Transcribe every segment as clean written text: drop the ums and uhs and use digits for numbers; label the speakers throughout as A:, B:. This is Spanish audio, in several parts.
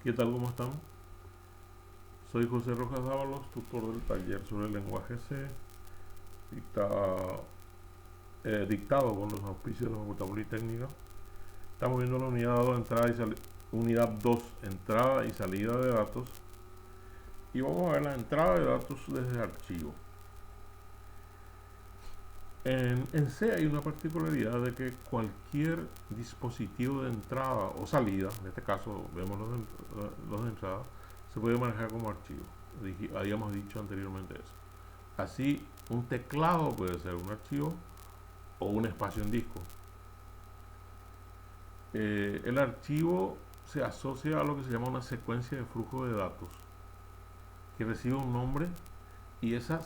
A: ¿Qué tal? ¿Cómo están? Soy José Rojas Dávalos, tutor del taller sobre el lenguaje C, dictado con los auspicios de la Facultad Politécnica. Estamos viendo la unidad 2, entrada y salida de datos. Y vamos a ver la entrada de datos desde archivo. En C hay una particularidad de que cualquier dispositivo de entrada o salida, en este caso vemos los de entrada, se puede manejar como archivo. Habíamos dicho anteriormente eso. Así, un teclado puede ser un archivo o un espacio en disco. El archivo se asocia a lo que se llama una secuencia de flujo de datos, que recibe un nombre, y esa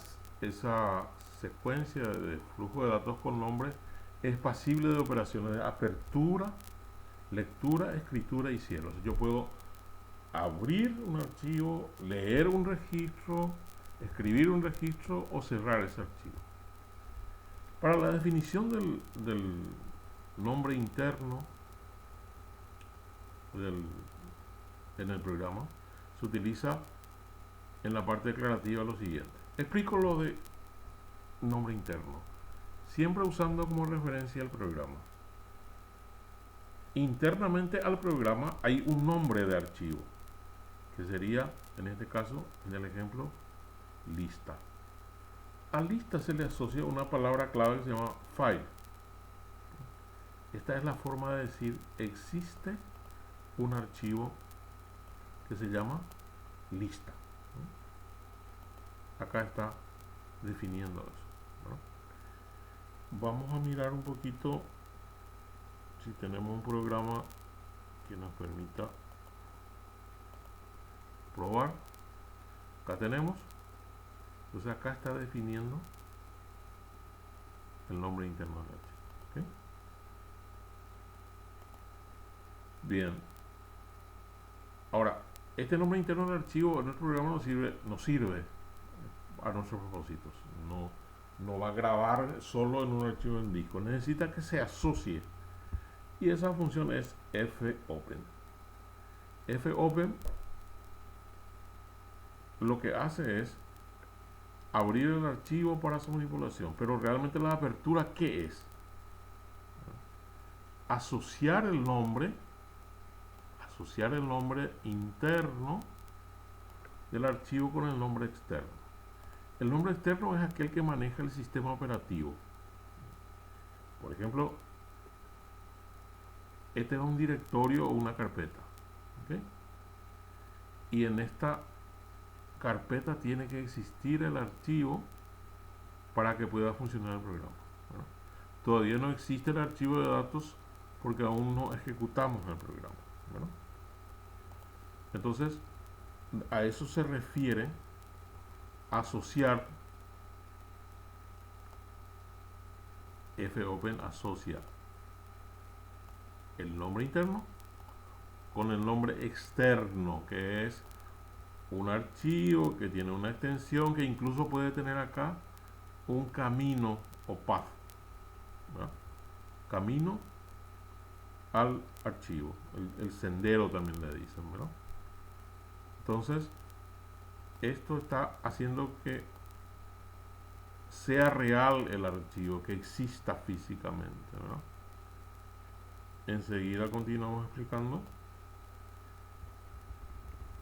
A: secuencia de flujo de datos con nombre es pasible de operaciones de apertura, lectura, escritura y cierre. O sea, yo puedo abrir un archivo, leer un registro, escribir un registro o cerrar ese archivo. Para la definición del nombre interno en el programa, se utiliza en la parte declarativa lo siguiente. Explico lo de nombre interno, siempre usando como referencia el programa. Internamente al programa hay un nombre de archivo, que sería, en este caso, en el ejemplo, lista. A lista se le asocia una palabra clave que se llama file. Esta es la forma de decir existe un archivo que se llama lista. Acá está definiendo eso, ¿no? Vamos a mirar un poquito si tenemos un programa que nos permita probar. Acá tenemos. Entonces acá está definiendo el nombre interno del archivo. ¿Okay? Bien. Ahora, este nombre interno del archivo en nuestro programa nos sirve a nuestros propósitos. No va a grabar solo en un archivo en disco. Necesita que se asocie. Y esa función es fopen. Fopen lo que hace es abrir el archivo para su manipulación. Pero realmente la apertura, ¿qué es? Asociar el nombre interno del archivo con el nombre externo. El nombre externo es aquel que maneja el sistema operativo. Por ejemplo, este es un directorio o una carpeta. ¿Okay? Y en esta carpeta tiene que existir el archivo para que pueda funcionar el programa. ¿No? Todavía no existe el archivo de datos porque aún no ejecutamos el programa. ¿No? Entonces, a eso se refiere asociar. Fopen asocia el nombre interno con el nombre externo, que es un archivo que tiene una extensión que incluso puede tener acá un camino o path, ¿verdad? Camino al archivo, el sendero también le dicen, ¿verdad? Entonces, esto está haciendo que sea real el archivo, que exista físicamente, ¿verdad? Enseguida continuamos explicando.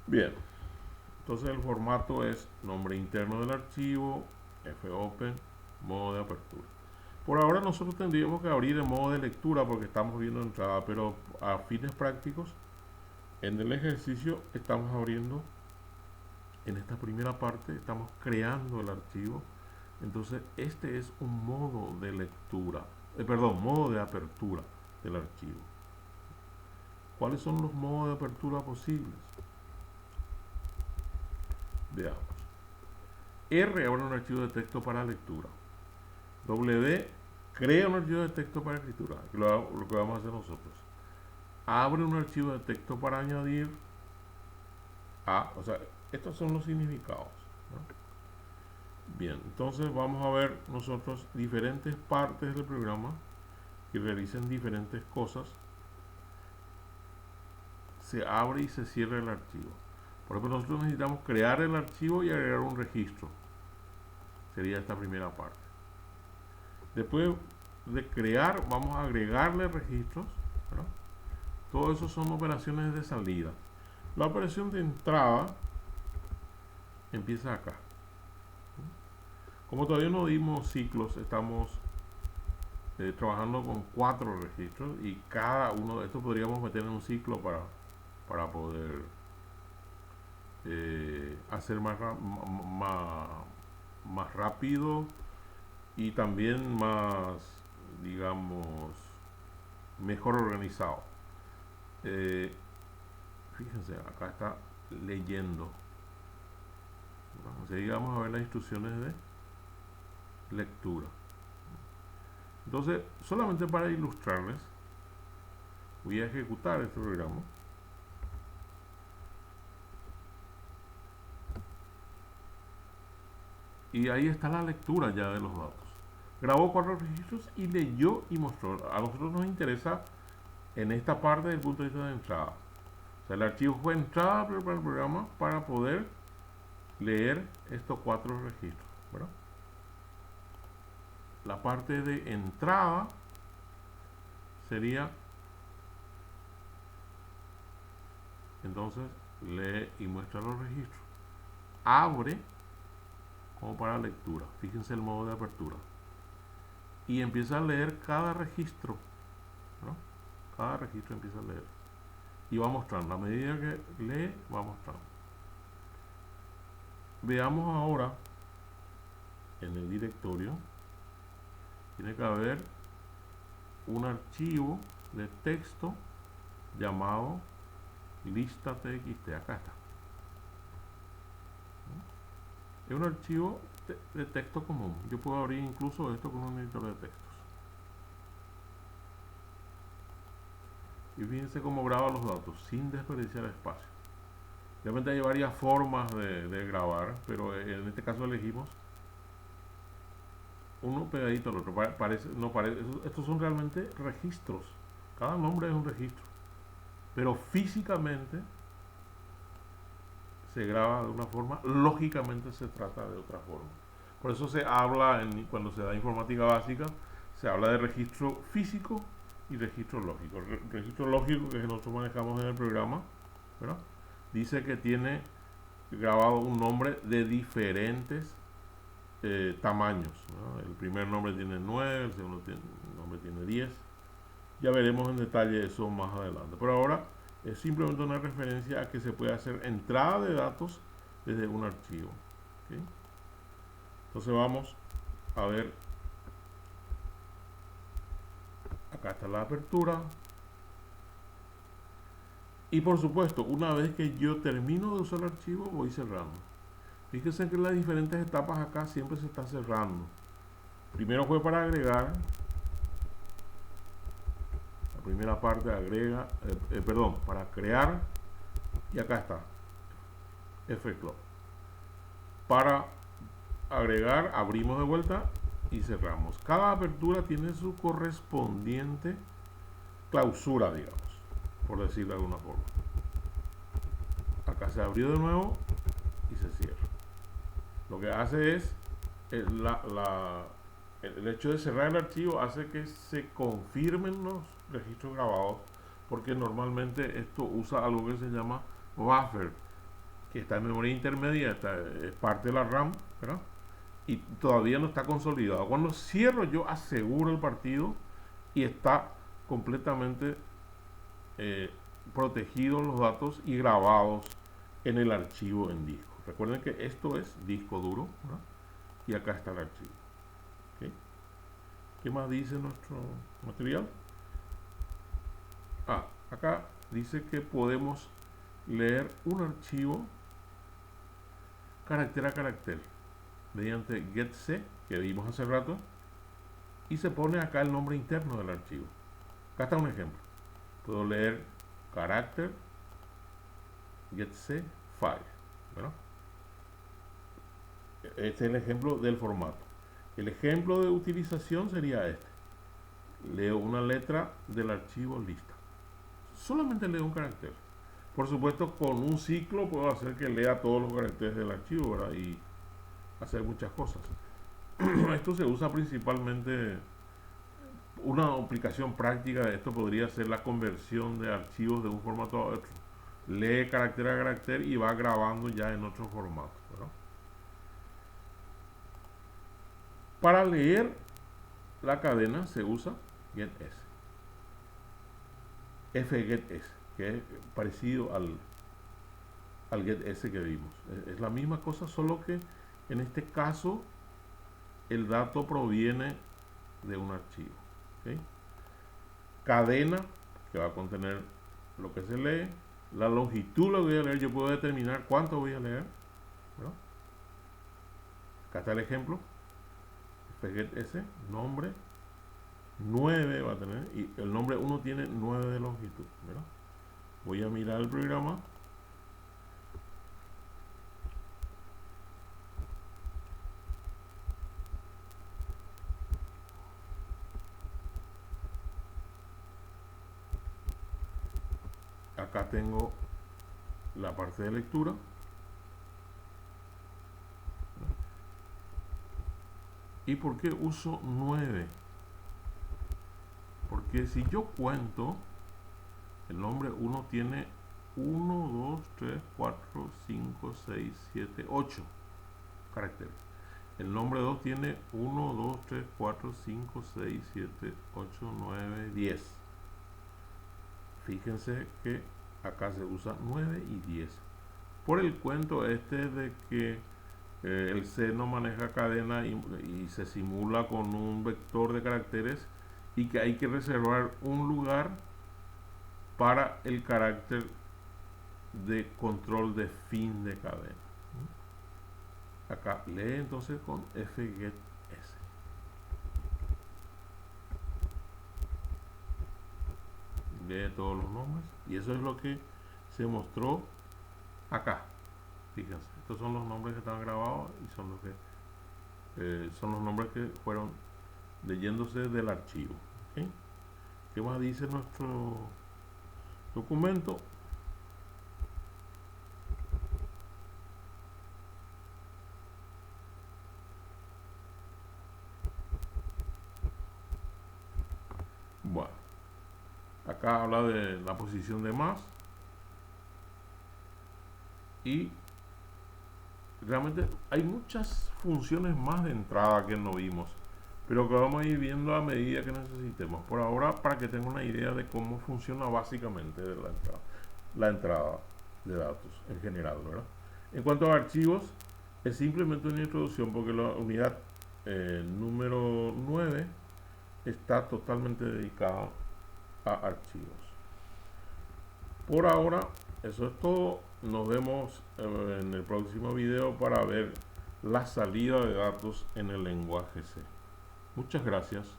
A: Bien, entonces el formato es nombre interno del archivo, fopen, modo de apertura. Por ahora nosotros tendríamos que abrir en modo de lectura porque estamos viendo entrada, pero a fines prácticos, en el ejercicio estamos abriendo, en esta primera parte estamos creando el archivo. Entonces este es un modo de lectura, modo de apertura del archivo. ¿Cuáles son los modos de apertura posibles? Veamos. R abre un archivo de texto para lectura. W crea un archivo de texto para escritura, lo que vamos a hacer nosotros. Abre un archivo de texto para añadir a, o sea, estos son los significados, ¿no? Bien, entonces vamos a ver nosotros diferentes partes del programa que realicen diferentes cosas se abre y se cierra el archivo. Por ejemplo, nosotros necesitamos crear el archivo y agregar un registro. Sería esta primera parte. Después de crear, vamos a agregarle registros, ¿verdad? Todo eso son operaciones de salida. La operación de entrada empieza acá. Como todavía no dimos ciclos, estamos trabajando con 4 registros y cada uno de estos podríamos meter en un ciclo para poder hacer más rápido y también más, digamos, mejor organizado. Fíjense, acá está leyendo. Vamos a ver las instrucciones de lectura. Entonces, solamente para ilustrarles, voy a ejecutar este programa. Y ahí está la lectura ya de los datos. Grabó 4 registros y leyó y mostró. A nosotros nos interesa en esta parte desde el punto de vista de entrada. O sea, el archivo fue entrada para el programa para poder leer estos 4 registros, ¿verdad? La parte de entrada sería, entonces lee y muestra los registros. Abre como para lectura. Fíjense el modo de apertura. Y empieza a leer cada registro, ¿no? Cada registro empieza a leer. Y va mostrando. A medida que lee, va mostrando. Veamos ahora en el directorio. Tiene que haber un archivo de texto llamado lista txt. Acá está. Es un archivo de texto común. Yo puedo abrir incluso esto con un editor de textos. Y fíjense cómo graba los datos sin desperdiciar espacio. Realmente hay varias formas de grabar, pero en este caso elegimos uno pegadito al otro. Estos son realmente registros. Cada nombre es un registro. Pero físicamente se graba de una forma, lógicamente se trata de otra forma. Por eso se habla, cuando se da informática básica, se habla de registro físico y registro lógico. Registro lógico, que nosotros manejamos en el programa, ¿verdad? Dice que tiene grabado un nombre de diferentes tamaños, ¿no? El primer nombre tiene 9, el segundo nombre tiene 10. Ya veremos en detalle eso más adelante. Por ahora es simplemente una referencia a que se puede hacer entrada de datos desde un archivo. ¿Okay? Entonces vamos a ver. Acá está la apertura. Y por supuesto, una vez que yo termino de usar el archivo, voy cerrando. Fíjense que en las diferentes etapas acá siempre se está cerrando. Primero fue para agregar. La primera parte agrega, para crear. Y acá está. Fclose. Para agregar, abrimos de vuelta y cerramos. Cada apertura tiene su correspondiente clausura, digamos, por decirlo de alguna forma. Acá se abrió de nuevo y se cierra. Lo que hace es el hecho de cerrar el archivo hace que se confirmen los registros grabados, porque normalmente esto usa algo que se llama buffer, que está en memoria intermedia, es parte de la RAM, ¿verdad? Y todavía no está consolidado. Cuando cierro, yo aseguro el partido y está completamente protegidos los datos y grabados en el archivo en disco. Recuerden que esto es disco duro, ¿verdad? Y acá está el archivo. ¿Okay? ¿Qué más dice nuestro material? Acá dice que podemos leer un archivo carácter a carácter mediante getC, que vimos hace rato, y se pone acá el nombre interno del archivo. Acá está un ejemplo. Puedo leer carácter getC file, ¿verdad? Este es el ejemplo del formato. El ejemplo de utilización sería este. Leo una letra del archivo lista. Solamente leo un carácter. Por supuesto, con un ciclo puedo hacer que lea todos los caracteres del archivo, ¿verdad? Y hacer muchas cosas. Esto se usa principalmente, una aplicación práctica de esto podría ser la conversión de archivos de un formato a otro. Lee carácter a carácter y va grabando ya en otro formato, ¿verdad? Para leer la cadena se usa getS, fgetS, que es parecido al getS que vimos. Es la misma cosa, solo que en este caso el dato proviene de un archivo. ¿Okay? Cadena, que va a contener lo que se lee. La longitud la voy a leer, yo puedo determinar cuánto voy a leer, ¿no? Acá está el ejemplo. fgetS, nombre 9 va a tener, y el nombre 1 tiene 9 de longitud, ¿verdad? Voy a mirar el programa. Acá tengo la parte de lectura. ¿Y por qué uso 9? Porque si yo cuento, el nombre 1 tiene 1, 2, 3, 4, 5, 6, 7, 8 caracteres. El nombre 2 tiene 1, 2, 3, 4, 5, 6, 7, 8, 9, 10. Fíjense que acá se usa 9 y 10. Por el cuento este de que el seno maneja cadena y se simula con un vector de caracteres y que hay que reservar un lugar para el carácter de control de fin de cadena. Acá lee entonces con fgetS. Lee todos los nombres y eso es lo que se mostró acá. Fíjense, estos son los nombres que están grabados y son los nombres que fueron leyéndose del archivo. ¿Okay? ¿Qué más dice nuestro documento? Bueno, acá habla de la posición de más y realmente hay muchas funciones más de entrada que no vimos, pero que vamos a ir viendo a medida que necesitemos. Por ahora, para que tengan una idea de cómo funciona básicamente de la entrada de datos en general, ¿verdad? En cuanto a archivos, es simplemente una introducción porque la unidad número 9 está totalmente dedicada a archivos. Por ahora, eso es todo. Nos vemos en el próximo video para ver la salida de datos en el lenguaje C. Muchas gracias.